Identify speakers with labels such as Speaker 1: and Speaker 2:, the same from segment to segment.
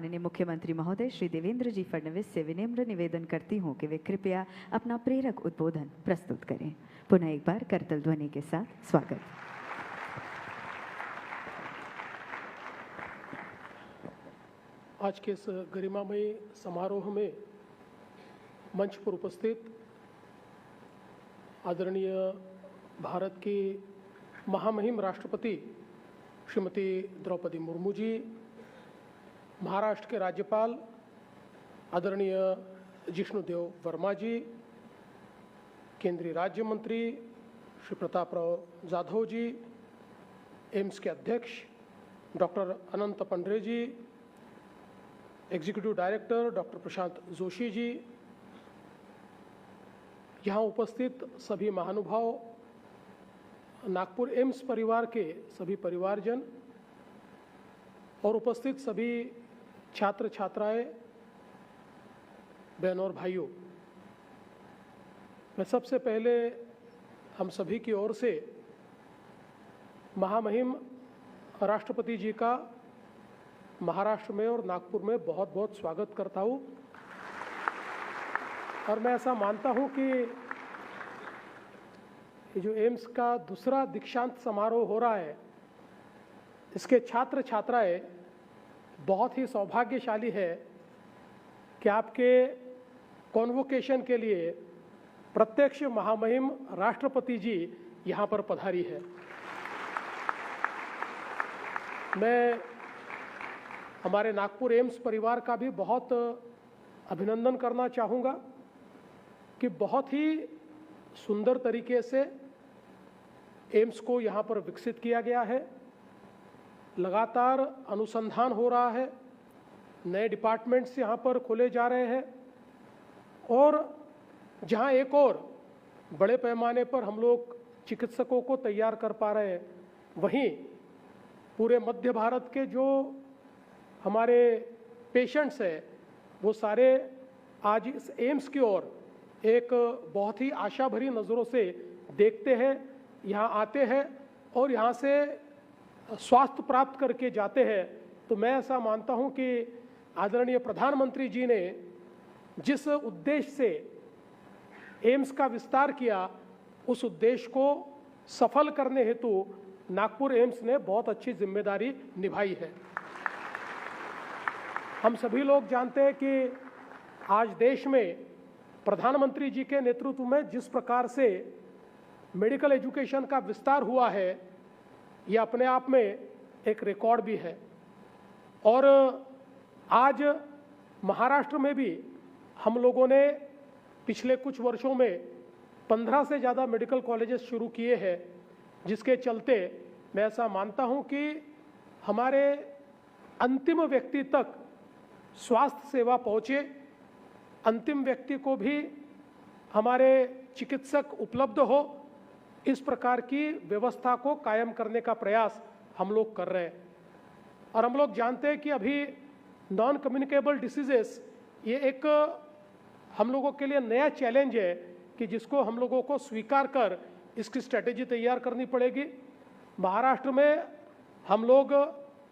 Speaker 1: माननीय मुख्यमंत्री महोदय श्री देवेंद्र जी फडणवीस से विनम्र निवेदन करती हूं कि वे कृपया अपना प्रेरक उद्बोधन प्रस्तुत करें। पुनः एक बार करतल ध्वनि के साथ स्वागत।
Speaker 2: आज के इस गरिमामयी समारोह में मंच पर उपस्थित आदरणीय भारत की महामहिम राष्ट्रपति श्रीमती द्रौपदी मुर्मू जी, महाराष्ट्र के राज्यपाल आदरणीय जिष्णुदेव वर्मा जी, केंद्रीय राज्य मंत्री श्री प्रतापराव जाधव जी, एम्स के अध्यक्ष डॉक्टर अनंत पंडरे जी, एग्जीक्यूटिव डायरेक्टर डॉक्टर प्रशांत जोशी जी, यहाँ उपस्थित सभी महानुभाव, नागपुर एम्स परिवार के सभी परिवारजन और उपस्थित सभी छात्र छात्राएं, बहनों और भाइयों, मैं सबसे पहले हम सभी की ओर से महामहिम राष्ट्रपति जी का महाराष्ट्र में और नागपुर में बहुत बहुत स्वागत करता हूं। और मैं ऐसा मानता हूं कि ये जो एम्स का दूसरा दीक्षांत समारोह हो रहा है, इसके छात्र छात्राएं बहुत ही सौभाग्यशाली है कि आपके कॉन्वोकेशन के लिए प्रत्यक्ष महामहिम राष्ट्रपति जी यहाँ पर पधारी है। मैं हमारे नागपुर एम्स परिवार का भी बहुत अभिनंदन करना चाहूँगा कि बहुत ही सुंदर तरीके से एम्स को यहाँ पर विकसित किया गया है। लगातार अनुसंधान हो रहा है, नए डिपार्टमेंट्स यहाँ पर खोले जा रहे हैं और जहाँ एक और बड़े पैमाने पर हम लोग चिकित्सकों को तैयार कर पा रहे हैं, वहीं पूरे मध्य भारत के जो हमारे पेशेंट्स हैं वो सारे आज इस एम्स की ओर एक बहुत ही आशा भरी नज़रों से देखते हैं, यहाँ आते हैं और यहाँ से स्वास्थ्य प्राप्त करके जाते हैं। तो मैं ऐसा मानता हूँ कि आदरणीय प्रधानमंत्री जी ने जिस उद्देश्य से एम्स का विस्तार किया, उस उद्देश्य को सफल करने हेतु नागपुर एम्स ने बहुत अच्छी जिम्मेदारी निभाई है। हम सभी लोग जानते हैं कि आज देश में प्रधानमंत्री जी के नेतृत्व में जिस प्रकार से मेडिकल एजुकेशन का विस्तार हुआ है, ये अपने आप में एक रिकॉर्ड भी है। और आज महाराष्ट्र में भी हम लोगों ने पिछले कुछ वर्षों में 15 से ज़्यादा मेडिकल कॉलेजेस शुरू किए हैं, जिसके चलते मैं ऐसा मानता हूं कि हमारे अंतिम व्यक्ति तक स्वास्थ्य सेवा पहुंचे, अंतिम व्यक्ति को भी हमारे चिकित्सक उपलब्ध हो, इस प्रकार की व्यवस्था को कायम करने का प्रयास हम लोग कर रहे हैं। और हम लोग जानते हैं कि अभी नॉन कम्युनिकेबल डिसीजेस ये एक हम लोगों के लिए नया चैलेंज है कि जिसको हम लोगों को स्वीकार कर इसकी स्ट्रेटेजी तैयार करनी पड़ेगी। महाराष्ट्र में हम लोग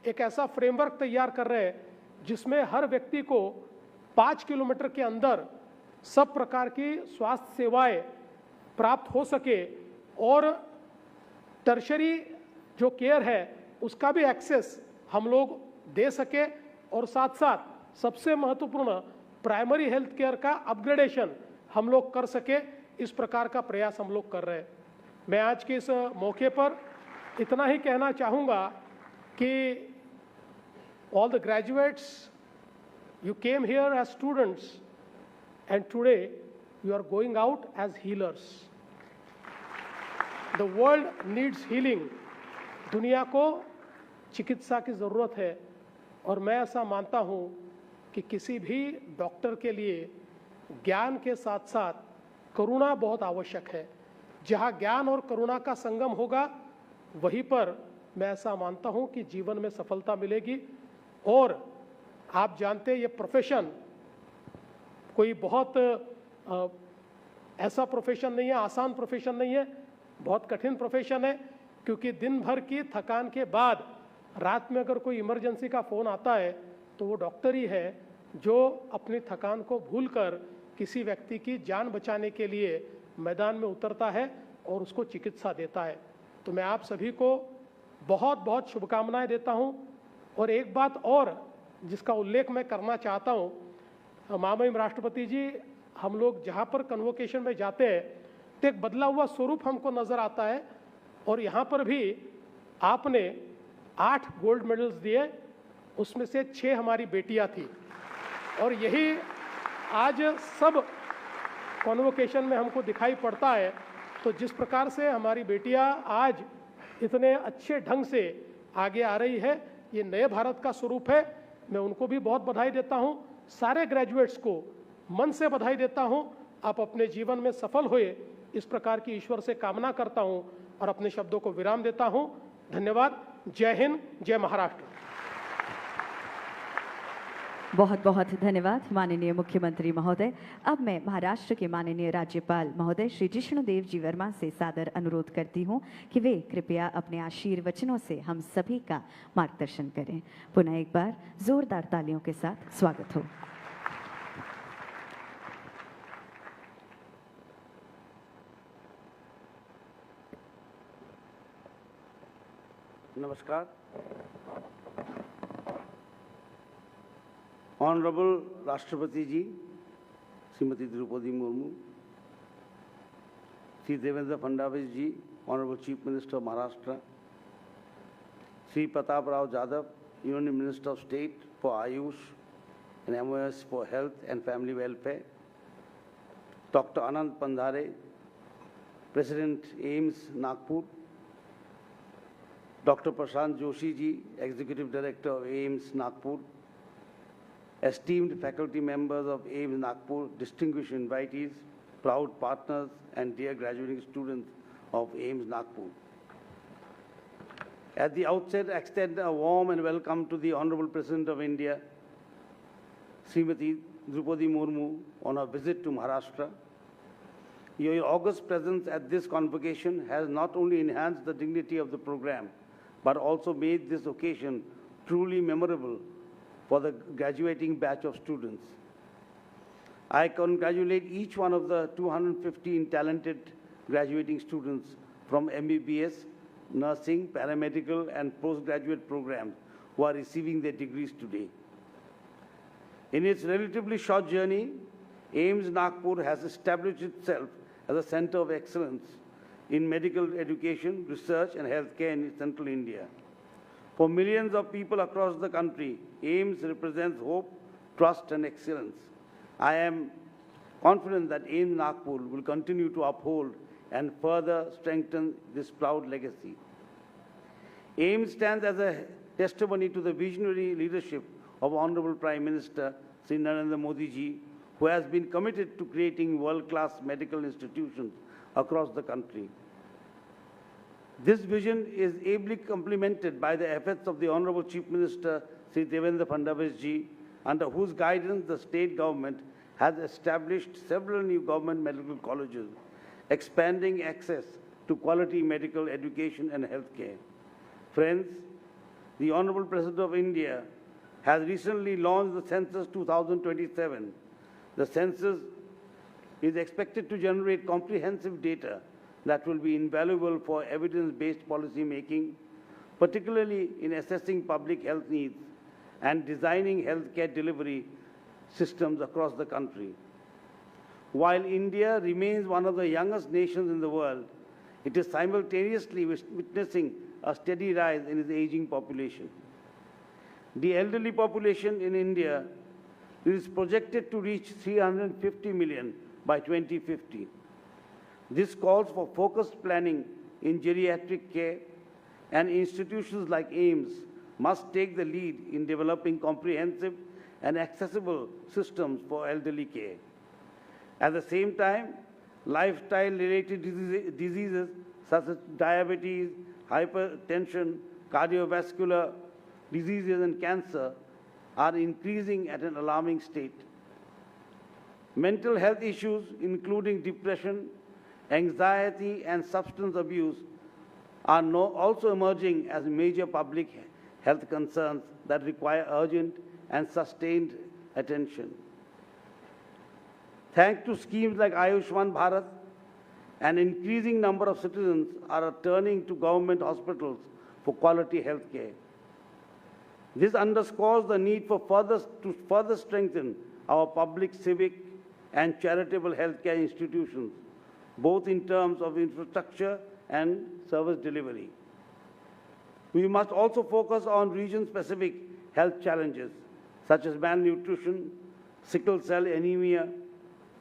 Speaker 2: एक ऐसा फ्रेमवर्क तैयार कर रहे हैं जिसमें हर व्यक्ति को 5 किलोमीटर के अंदर सब प्रकार की स्वास्थ्य सेवाएं प्राप्त हो सके और टर्शरी जो केयर है उसका भी एक्सेस हम लोग दे सके और साथ साथ सबसे महत्वपूर्ण प्राइमरी हेल्थ केयर का अपग्रेडेशन हम लोग कर सके, इस प्रकार का प्रयास हम लोग कर रहे हैं। मैं आज के इस मौके पर इतना ही कहना चाहूँगा कि all the graduates, you came here as students and today you are going out as healers. The world needs healing. दुनिया को चिकित्सा की ज़रूरत है और मैं ऐसा मानता हूँ कि किसी भी डॉक्टर के लिए ज्ञान के साथ साथ करुणा बहुत आवश्यक है। जहाँ ज्ञान और करुणा का संगम होगा, वहीं पर मैं ऐसा मानता हूँ कि जीवन में सफलता मिलेगी। और आप जानते हैं ये प्रोफेशन कोई बहुत ऐसा प्रोफेशन नहीं है, आसान प्रोफेशन नहीं है, बहुत कठिन प्रोफेशन है, क्योंकि दिन भर की थकान के बाद रात में अगर कोई इमरजेंसी का फ़ोन आता है तो वो डॉक्टर ही है जो अपनी थकान को भूलकर किसी व्यक्ति की जान बचाने के लिए मैदान में उतरता है और उसको चिकित्सा देता है। तो मैं आप सभी को बहुत बहुत शुभकामनाएं देता हूं। और एक बात और जिसका उल्लेख मैं करना चाहता हूं, महामहिम राष्ट्रपति जी, हम लोग जहां पर कन्वोकेशन में जाते हैं तो एक बदला हुआ स्वरूप हमको नजर आता है। और यहाँ पर भी आपने 8 गोल्ड मेडल्स दिए, उसमें से 6 हमारी बेटियां थी। और यही आज सब कॉन्वोकेशन में हमको दिखाई पड़ता है। तो जिस प्रकार से हमारी बेटियां आज इतने अच्छे ढंग से आगे आ रही है, ये नए भारत का स्वरूप है। मैं उनको भी बहुत बधाई देता हूं। सारे ग्रेजुएट्स को मन से बधाई देता हूं। आप अपने जीवन में सफल हुए, इस प्रकार की ईश्वर से कामना करता हूं और अपने शब्दों को विराम देता हूं। धन्यवाद। जय हिंद, जय महाराष्ट्र।
Speaker 1: बहुत बहुत धन्यवाद माननीय मुख्यमंत्री महोदय। अब मैं महाराष्ट्र के माननीय राज्यपाल महोदय श्री जिष्णुदेव जी वर्मा से सादर अनुरोध करती हूं कि वे कृपया अपने आशीर्वचनों से हम सभी का मार्गदर्शन करें। पुनः एक बार जोरदार तालियों के साथ स्वागत हो।
Speaker 3: Namaskar. Honorable Rashtrapati Ji, Srimati Draupadi Murmu, Sri Devendra Fadnavis Ji, Honorable Chief Minister of Maharashtra, Sri Pratap Rao Jadhav, Union Minister of State for Ayush and MOS for Health and Family Welfare, Dr. Anand Pandhare, President AIIMS Nagpur, Dr. Prashant Joshi Ji, Executive Director of AIIMS Nagpur, esteemed faculty members of AIIMS Nagpur, distinguished invitees, proud partners, and dear graduating students of AIIMS Nagpur. At the outset, I extend a warm and welcome to the Honorable President of India, Srimati Draupadi Murmu, on her visit to Maharashtra. Your august presence at this convocation has not only enhanced the dignity of the program, but also made this occasion truly memorable for the graduating batch of students. I congratulate each one of the 215 talented graduating students from MBBS, nursing, paramedical, and postgraduate programs who are receiving their degrees today. In its relatively short journey, AIIMS Nagpur has established itself as a center of excellence in medical education, research, and healthcare in central India. For millions of people across the country, AIIMS represents hope, trust, and excellence. I am confident that AIIMS Nagpur will continue to uphold and further strengthen this proud legacy. AIIMS stands as a testimony to the visionary leadership of Honorable Prime Minister Sri Narendra Modi Ji, who has been committed to creating world-class medical institutions across the country. This vision is ably complemented by the efforts of the Honorable Chief Minister Sri Devendra Fadnavis Ji, under whose guidance the state government has established several new government medical colleges, expanding access to quality medical education and healthcare. Friends, the Honorable President of India has recently launched the Census 2027. The census is expected to generate comprehensive data that will be invaluable for evidence-based policy making, particularly in assessing public health needs and designing healthcare delivery systems across the country. While India remains one of the youngest nations in the world, it is simultaneously witnessing a steady rise in its aging population. The elderly population in India is projected to reach 350 million by 2050. This calls for focused planning in geriatric care, and institutions like AIIMS must take the lead in developing comprehensive and accessible systems for elderly care. At the same time, lifestyle-related diseases such as diabetes, hypertension, cardiovascular diseases, and cancer are increasing at an alarming state. Mental health issues, including depression, anxiety, and substance abuse, are also emerging as major public health concerns that require urgent and sustained attention. Thanks to schemes like Ayushman Bharat, an increasing number of citizens are turning to government hospitals for quality health care. This underscores the need for further strengthen our public, civic, and charitable healthcare institutions, both in terms of infrastructure and service delivery. We must also focus on region-specific health challenges, such as malnutrition, sickle cell anemia,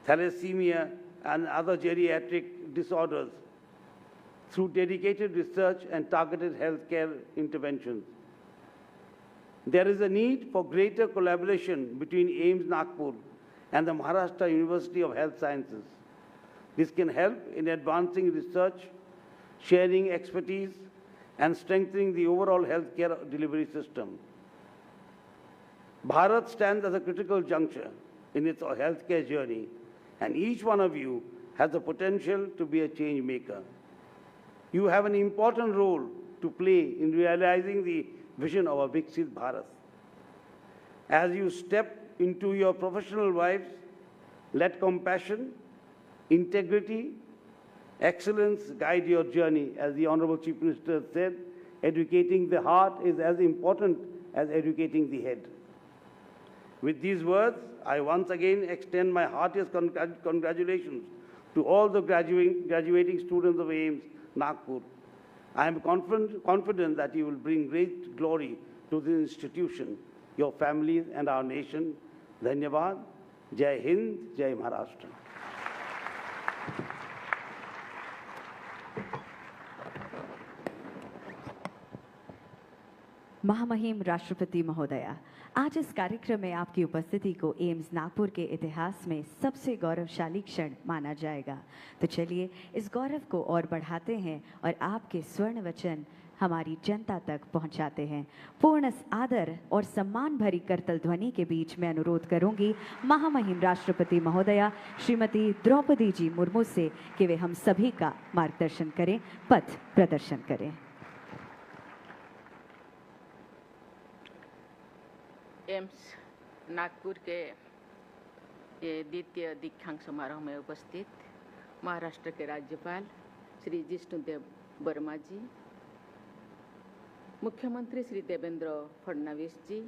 Speaker 3: thalassemia, and other geriatric disorders, through dedicated research and targeted healthcare interventions. There is a need for greater collaboration between AIIMS Nagpur and the Maharashtra University of Health Sciences. This can help in advancing research, sharing expertise, and strengthening the overall healthcare delivery system. Bharat stands as a critical juncture in its healthcare journey, and each one of you has the potential to be a change maker. You have an important role to play in realizing the vision of a Viksit Bharat. As you step into your professional lives, let compassion, integrity, excellence guide your journey. As the Honorable Chief Minister said, educating the heart is as important as educating the head. With these words, I once again extend my heartiest congratulations to all the graduating students of AIIMS Nagpur. I am confident that you will bring great glory to the institution, your families, and our nation. Dhanyavad. Jai Hind, Jai Maharashtra.
Speaker 1: महामहिम राष्ट्रपति महोदया, आज इस कार्यक्रम में आपकी उपस्थिति को एम्स नागपुर के इतिहास में सबसे गौरवशाली क्षण माना जाएगा। तो चलिए इस गौरव को और बढ़ाते हैं और आपके स्वर्ण वचन हमारी जनता तक पहुंचाते हैं। पूर्ण आदर और सम्मान भरी करतल ध्वनि के बीच मैं अनुरोध करूंगी महामहिम राष्ट्रपति महोदया श्रीमती द्रौपदी जी मुर्मू से कि वे हम सभी का मार्गदर्शन करें, पथ प्रदर्शन करें।
Speaker 4: एम्स नागपुर के ये द्वितीय दीक्षांत समारोह में उपस्थित महाराष्ट्र के राज्यपाल श्री जिष्णुदेव वर्मा जी, मुख्यमंत्री श्री देवेंद्र फडणवीस जी,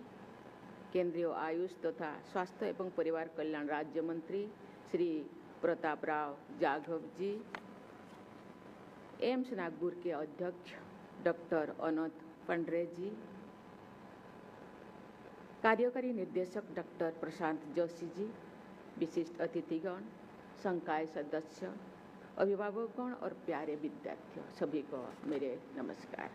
Speaker 4: केंद्रीय आयुष तथा स्वास्थ्य एवं परिवार कल्याण राज्य मंत्री श्री प्रताप राव जाधव जी, एम्स नागपुर के अध्यक्ष डॉक्टर अनंत पंडरे जी, कार्यकारी निर्देशक डॉक्टर प्रशांत जोशी जी, विशिष्ट अतिथिगण, संकाय सदस्य, अभिभावकगण और प्यारे विद्यार्थियों, सभी को मेरे नमस्कार।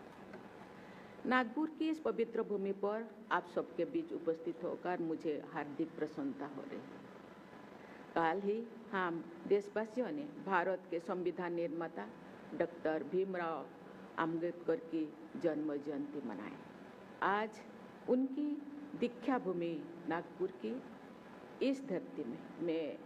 Speaker 4: नागपुर की इस पवित्र भूमि पर आप सबके बीच उपस्थित होकर मुझे हार्दिक प्रसन्नता हो रही है। कल ही हम देशवासियों ने भारत के संविधान निर्माता डॉक्टर भीमराव अंबेडकर की जन्म जयंती मनाई। आज उनकी दीक्षा भूमि नागपुर की इस धरती में मैं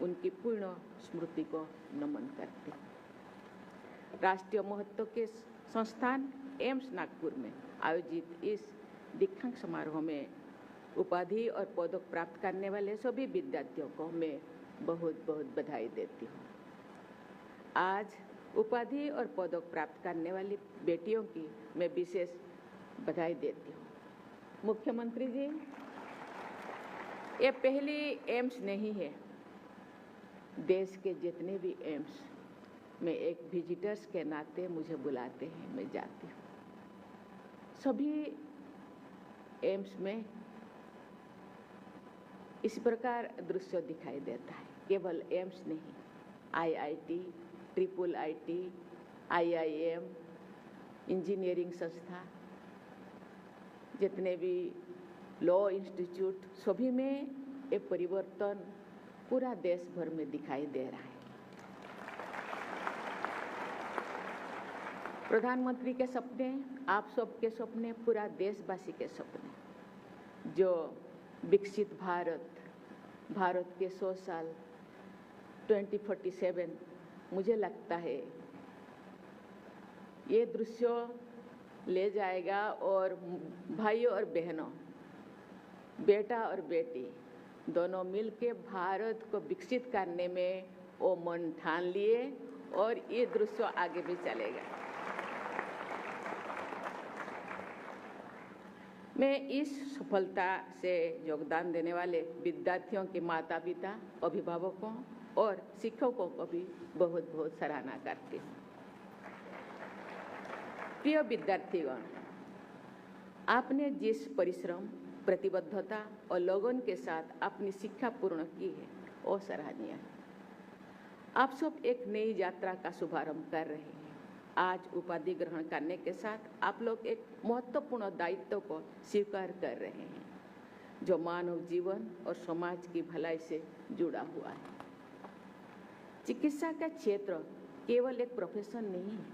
Speaker 4: उनकी पूर्ण स्मृति को नमन करती हूँ। राष्ट्रीय महत्व के संस्थान एम्स नागपुर में आयोजित इस दीक्षांत समारोह में उपाधि और पदक प्राप्त करने वाले सभी विद्यार्थियों को मैं बहुत बहुत बधाई देती हूँ। आज उपाधि और पदक प्राप्त करने वाली बेटियों की मैं विशेष बधाई देती हूँ। मुख्यमंत्री जी, ये पहली एम्स नहीं है। देश के जितने भी एम्स में एक विजिटर्स के नाते मुझे बुलाते हैं, मैं जाती हूँ। सभी एम्स में इस प्रकार दृश्य दिखाई देता है। केवल एम्स नहीं, IIT, triple IT, IIM, engineering संस्था, जितने भी लॉ इंस्टीट्यूट, सभी में ये परिवर्तन पूरा देश भर में दिखाई दे रहा है। प्रधानमंत्री के सपने, आप सबके सपने, पूरा देशवासी के सपने, जो विकसित भारत के 100 साल 2047, मुझे लगता है ये दृश्य ले जाएगा और भाइयों और बहनों, बेटा और बेटी दोनों मिलके भारत को विकसित करने में वो मन ठान लिए और ये दृश्य आगे भी चलेगा। मैं इस सफलता से योगदान देने वाले विद्यार्थियों के माता पिता, अभिभावकों और शिक्षकों को भी बहुत बहुत सराहना करती हूँ। प्रिय विद्यार्थीगण, आपने जिस परिश्रम, प्रतिबद्धता और लगन के साथ अपनी शिक्षा पूर्ण की है वो सराहनीय है। आप सब एक नई यात्रा का शुभारंभ कर रहे हैं। आज उपाधि ग्रहण करने के साथ आप लोग एक महत्वपूर्ण दायित्व को स्वीकार कर रहे हैं जो मानव जीवन और समाज की भलाई से जुड़ा हुआ है। चिकित्सा का क्षेत्र केवल एक प्रोफेशन नहीं है,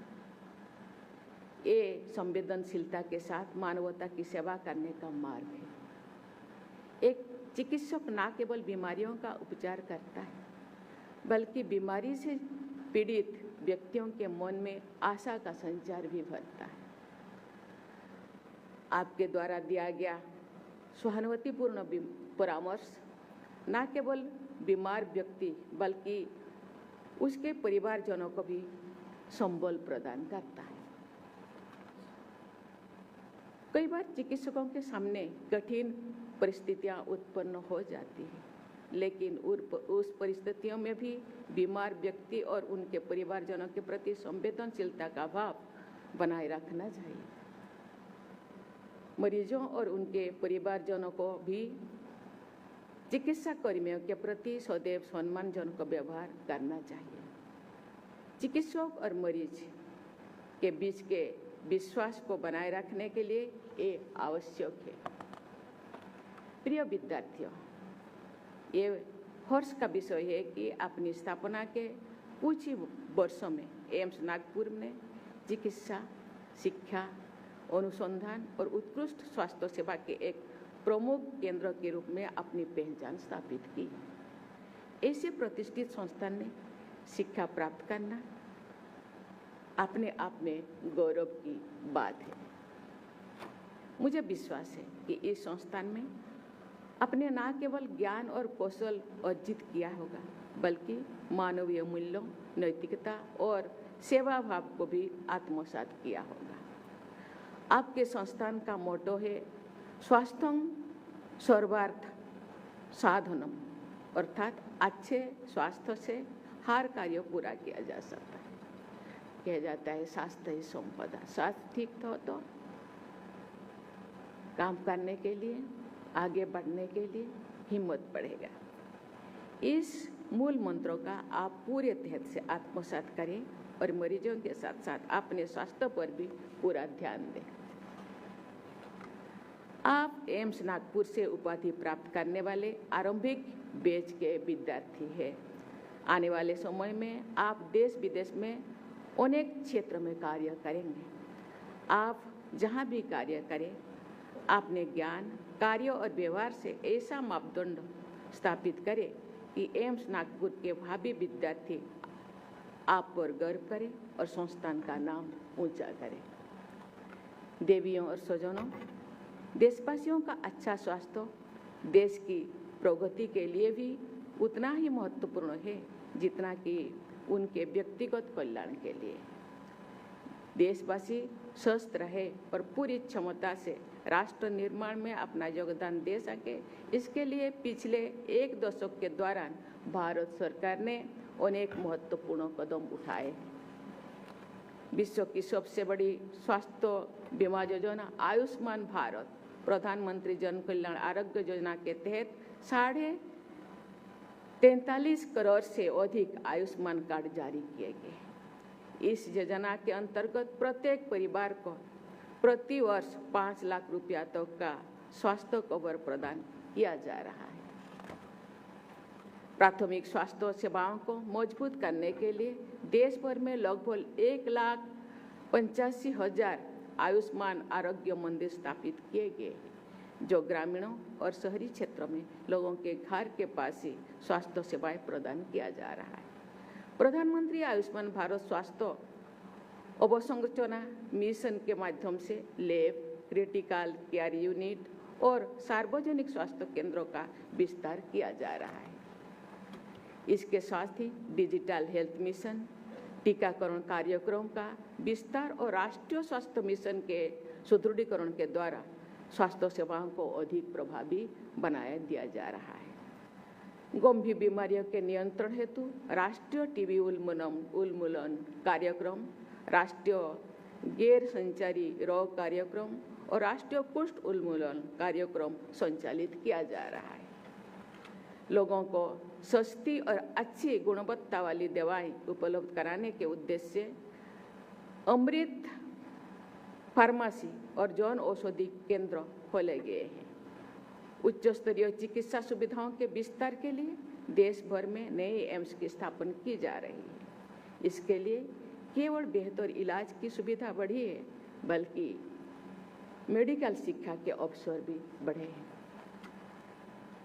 Speaker 4: ये संवेदनशीलता के साथ मानवता की सेवा करने का मार्ग है। एक चिकित्सक न केवल बीमारियों का उपचार करता है बल्कि बीमारी से पीड़ित व्यक्तियों के मन में आशा का संचार भी भरता है। आपके द्वारा दिया गया सहानुभूतिपूर्ण परामर्श न केवल बीमार व्यक्ति बल्कि उसके परिवारजनों को भी संबल प्रदान करता है। कई बार चिकित्सकों के सामने कठिन परिस्थितियां उत्पन्न हो जाती हैं, लेकिन उस परिस्थितियों में भी बीमार व्यक्ति और उनके परिवारजनों के प्रति संवेदनशीलता का भाव बनाए रखना चाहिए। मरीजों और उनके परिवारजनों को भी चिकित्सा कर्मियों के प्रति सदैव सम्मानजनक व्यवहार करना चाहिए। चिकित्सक और मरीज के बीच के विश्वास को बनाए रखने के लिए ये आवश्यक है। प्रिय विद्यार्थियों, ये हर्ष का विषय है कि अपनी स्थापना के कुछ ही वर्षों में एम्स नागपुर ने चिकित्सा, शिक्षा, अनुसंधान और उत्कृष्ट स्वास्थ्य सेवा के एक प्रमुख केंद्र के रूप में अपनी पहचान स्थापित की। ऐसे प्रतिष्ठित संस्थान ने शिक्षा प्राप्त करना अपने आप में गौरव की बात है। मुझे विश्वास है कि इस संस्थान में अपने न केवल ज्ञान और कौशल अर्जित किया होगा बल्कि मानवीय मूल्यों, नैतिकता और सेवा भाव को भी आत्मसात किया होगा। आपके संस्थान का मोटो है स्वास्थ्यं सर्वार्थ साधनम, अर्थात अच्छे स्वास्थ्य से हर कार्य पूरा किया जा सकता है। कहा जाता है स्वास्थ्य ही संपदा। स्वास्थ्य ठीक तो काम करने के लिए, आगे बढ़ने के लिए हिम्मत बढ़ेगा। इस मूल मंत्रों का आप पूरे तहत से आत्मसात करें और मरीजों के साथ साथ अपने स्वास्थ्य पर भी पूरा ध्यान दें। आप एम्स नागपुर से उपाधि प्राप्त करने वाले आरंभिक बैच के विद्यार्थी हैं। आने वाले समय में आप देश विदेश में अनेक क्षेत्र में कार्य करेंगे। आप जहां भी कार्य करें, अपने ज्ञान, कार्य और व्यवहार से ऐसा मापदंड स्थापित करें कि एम्स नागपुर के भावी विद्यार्थी आप पर गर्व करें और संस्थान का नाम ऊंचा करें। देवियों और स्वजनों, देशवासियों का अच्छा स्वास्थ्य देश की प्रगति के लिए भी उतना ही महत्वपूर्ण है जितना कि उनके व्यक्तिगत कल्याण के लिए। देशवासी स्वस्थ रहे और पूरी क्षमता से राष्ट्र निर्माण में अपना योगदान दे सके, इसके लिए पिछले एक दशक के दौरान भारत सरकार ने अनेक महत्वपूर्ण कदम उठाए। विश्व की सबसे बड़ी स्वास्थ्य बीमा योजना आयुष्मान भारत प्रधानमंत्री जन कल्याण आरोग्य योजना के तहत 43.5 करोड़ से अधिक आयुष्मान कार्ड जारी किए गए। इस योजना के अंतर्गत प्रत्येक परिवार को प्रति वर्ष 5 लाख रुपया तक का स्वास्थ्य कवर प्रदान किया जा रहा है। प्राथमिक स्वास्थ्य सेवाओं को मजबूत करने के लिए देश भर में लगभग 1,85,000 आयुष्मान आरोग्य मंदिर स्थापित किए गए, जो ग्रामीणों और शहरी क्षेत्रों में लोगों के घर के पास ही स्वास्थ्य सेवाएं प्रदान किया जा रहा है। प्रधानमंत्री आयुष्मान भारत स्वास्थ्य अवसंरचना मिशन के माध्यम से लैब, क्रिटिकल केयर यूनिट और सार्वजनिक स्वास्थ्य केंद्रों का विस्तार किया जा रहा है। इसके साथ ही डिजिटल हेल्थ मिशन, टीकाकरण कार्यक्रम का विस्तार और राष्ट्रीय स्वास्थ्य मिशन के सुदृढ़ीकरण के द्वारा स्वास्थ्य सेवाओं को अधिक प्रभावी बनाया दिया जा रहा है। गंभीर बीमारियों के नियंत्रण हेतु राष्ट्रीय टीबी उन्मूलन कार्यक्रम, राष्ट्रीय गैर संचारी रोग कार्यक्रम और राष्ट्रीय कुष्ठ उन्मूलन कार्यक्रम संचालित किया जा रहा है। लोगों को सस्ती और अच्छी गुणवत्ता वाली दवाएं उपलब्ध कराने के उद्देश्य से अमृत फार्मेसी और जन औषधि केंद्र खोले गए हैं। उच्च स्तरीय चिकित्सा सुविधाओं के विस्तार के लिए देश भर में नए एम्स की स्थापना की जा रही है। इसके लिए केवल बेहतर इलाज की सुविधा बढ़ी है, बल्कि मेडिकल शिक्षा के अवसर भी बढ़े हैं।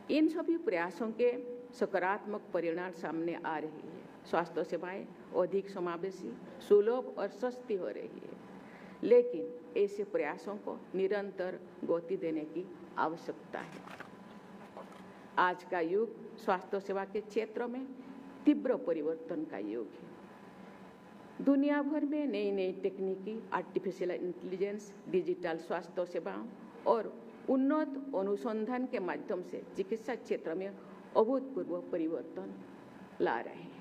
Speaker 4: इन सभी प्रयासों के सकारात्मक परिणाम सामने आ रही है। स्वास्थ्य सेवाएं अधिक समावेशी, सुलभ और सस्ती हो रही है, लेकिन ऐसे प्रयासों को निरंतर गति देने की आवश्यकता है। आज का युग स्वास्थ्य सेवा के क्षेत्र में तीव्र परिवर्तन का युग है। दुनिया भर में नई नई तकनीकी, आर्टिफिशियल इंटेलिजेंस, डिजिटल स्वास्थ्य सेवाओं और उन्नत अनुसंधान के माध्यम से चिकित्सा क्षेत्र में अभूतपूर्व परिवर्तन ला रहे हैं।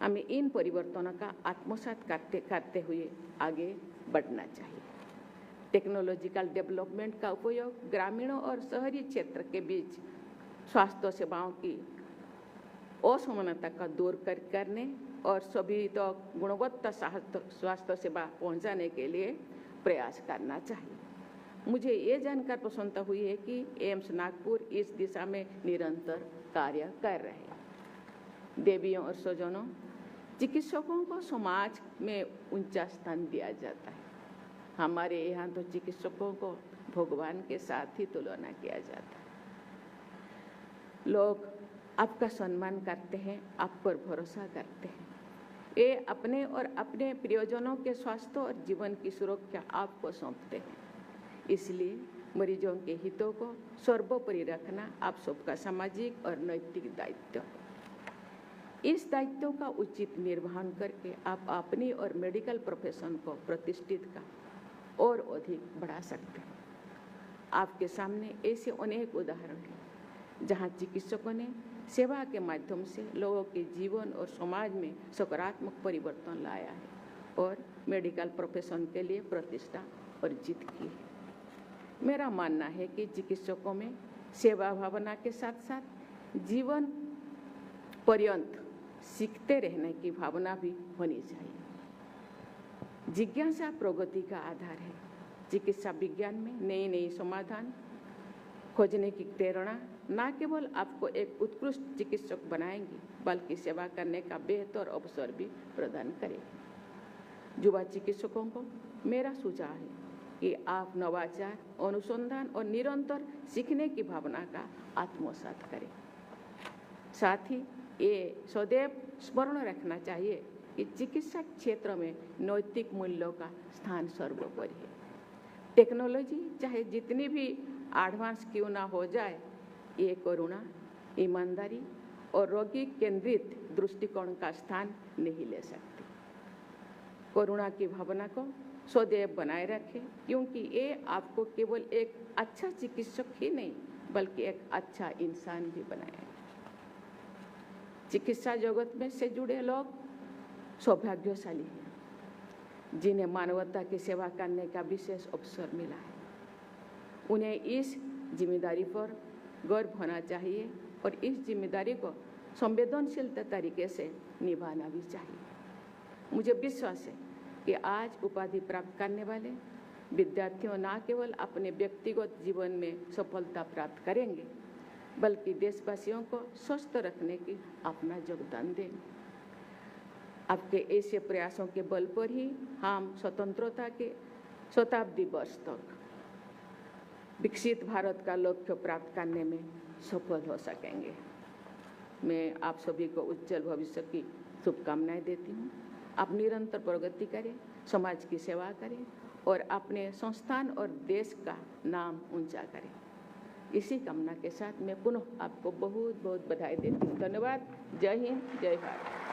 Speaker 4: हमें इन परिवर्तनों का आत्मसात करते हुए आगे बढ़ना चाहिए। टेक्नोलॉजिकल डेवलपमेंट का उपयोग ग्रामीणों और शहरी क्षेत्र के बीच स्वास्थ्य सेवाओं की असमानता का दूर करने और सभी तक गुणवत्ता स्वास्थ्य सेवा पहुंचाने के लिए प्रयास करना चाहिए। मुझे ये जानकर प्रसन्नता हुई है कि एम्स नागपुर इस दिशा में निरंतर कार्य कर रहे हैं। देवियों और स्वजनों, चिकित्सकों को समाज में ऊंचा स्थान दिया जाता है। हमारे यहाँ तो चिकित्सकों को भगवान के साथ ही तुलना किया जाता है। लोग आपका सम्मान करते हैं, आप पर भरोसा करते हैं। ये अपने और अपने प्रियजनों के स्वास्थ्य और जीवन की सुरक्षा आपको सौंपते हैं। इसलिए मरीजों के हितों को सर्वोपरि रखना आप सबका सामाजिक और नैतिक दायित्व है। इस दायित्व का उचित निर्वहन करके आप अपनी और मेडिकल प्रोफेशन को प्रतिष्ठित का और अधिक बढ़ा सकते हैं। आपके सामने ऐसे अनेक उदाहरण हैं जहां चिकित्सकों ने सेवा के माध्यम से लोगों के जीवन और समाज में सकारात्मक परिवर्तन लाया है और मेडिकल प्रोफेशन के लिए प्रतिष्ठा अर्जित की है। मेरा मानना है कि चिकित्सकों में सेवा भावना के साथ साथ जीवन पर्यंत सीखते रहने की भावना भी होनी चाहिए। जिज्ञासा प्रगति का आधार है। चिकित्सा विज्ञान में नई नई समाधान खोजने की प्रेरणा न केवल आपको एक उत्कृष्ट चिकित्सक बनाएंगी, बल्कि सेवा करने का बेहतर अवसर भी प्रदान करेगी। युवा चिकित्सकों को मेरा सुझाव है कि आप नवाचार, अनुसंधान और निरंतर सीखने की भावना का आत्मसात करें। साथ ही ये सदैव स्मरण रखना चाहिए कि चिकित्सा क्षेत्र में नैतिक मूल्यों का स्थान सर्वोपरि है। टेक्नोलॉजी चाहे जितनी भी एडवांस क्यों ना हो जाए, ये करुणा, ईमानदारी और रोगी केंद्रित दृष्टिकोण का स्थान नहीं ले सकती। करुणा की भावना को सदैव बनाए रखें, क्योंकि ये आपको केवल एक अच्छा चिकित्सक ही नहीं, बल्कि एक अच्छा इंसान भी बनाएगा। चिकित्सा जगत में से जुड़े लोग सौभाग्यशाली हैं, जिन्हें मानवता की सेवा करने का विशेष अवसर मिला है। उन्हें इस जिम्मेदारी पर गर्व होना चाहिए और इस जिम्मेदारी को संवेदनशील तरीके से निभाना भी चाहिए। मुझे विश्वास है कि आज उपाधि प्राप्त करने वाले विद्यार्थियों न केवल अपने व्यक्तिगत जीवन में सफलता प्राप्त करेंगे, बल्कि देशवासियों को स्वस्थ रखने की अपना योगदान देंगे। आपके ऐसे प्रयासों के बल पर ही हम स्वतंत्रता के शताब्दी वर्ष तक विकसित भारत का लक्ष्य प्राप्त करने में सफल हो सकेंगे। मैं आप सभी को उज्जवल भविष्य की शुभकामनाएं देती हूँ। आप निरंतर प्रगति करें, समाज की सेवा करें और अपने संस्थान और देश का नाम ऊंचा करें। इसी कामना के साथ मैं पुनः आपको बहुत बहुत बधाई देती हूँ। धन्यवाद। जय हिंद, जय भारत।